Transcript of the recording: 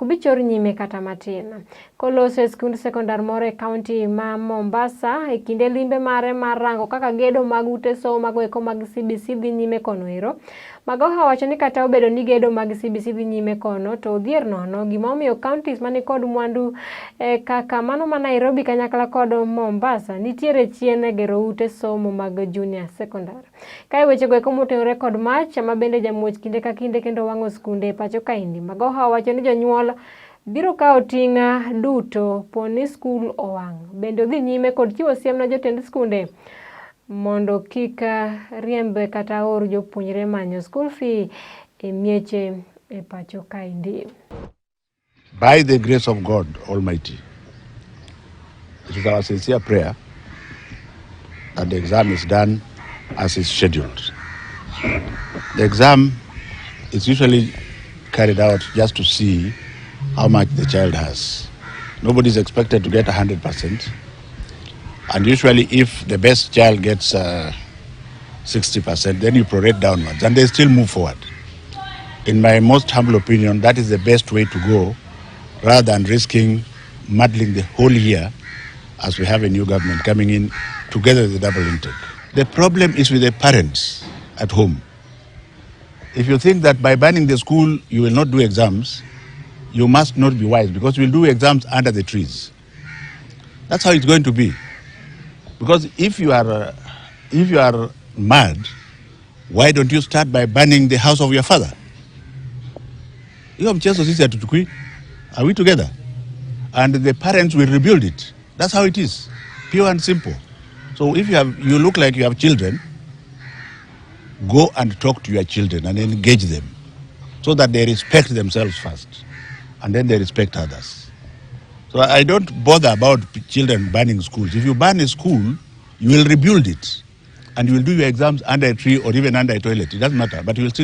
Okbichor Nyime kata matin. Kolose skund sekondar moro e kaunti ma Mombasa e kinde limbe mare mar rango kaka gedo mag ute somo magoeko mag CBC dhi nyime kono ero. Magoha wacho ni kata obedo ni gedo mag CBC dhi nyime kono to odhier nono gimomiyo counties mani kod mwandu kaka mano ma Nairobi kanyakla kod Mombasa nitiere chien e gero ute somo mag junior secondary. Kae weche goeko motenore kod mach ma bende jamuoch kinde ka kinde kendo wang'o skunde pacho kaindi. Magoha wacho ni jonyuol biro kawo tinga duto poni skul owang'. Bende odhi nyime kod chiwo siem na jotend skunde mondo kika riembe kata or jopuonjre manyo school fee e mieche e pacho kaindi. By the grace of God Almighty, it is our sincere prayer that the exam is done as is scheduled. The exam is usually carried out just to see how much the child has. Nobody is expected to get 100%. And usually if the best child gets 60%, then you prorate downwards and they still move forward. In my most humble opinion, that is the best way to go rather than risking muddling the whole year as we have a new government coming in together with the double intake. The problem is with the parents at home. If you think that by banning the school you will not do exams, you must not be wise, because we'll do exams under the trees. That's how it's going to be. Because if you are mad, why don't you start by banning the house of your father? Are we together? And the parents will rebuild it. That's how it is, pure and simple. So if you look like you have children, go and talk to your children and engage them so that they respect themselves first and then they respect others. So I don't bother about children banning schools. If you ban a school, you will rebuild it and you will do your exams under a tree or even under a toilet. It doesn't matter, but you will still do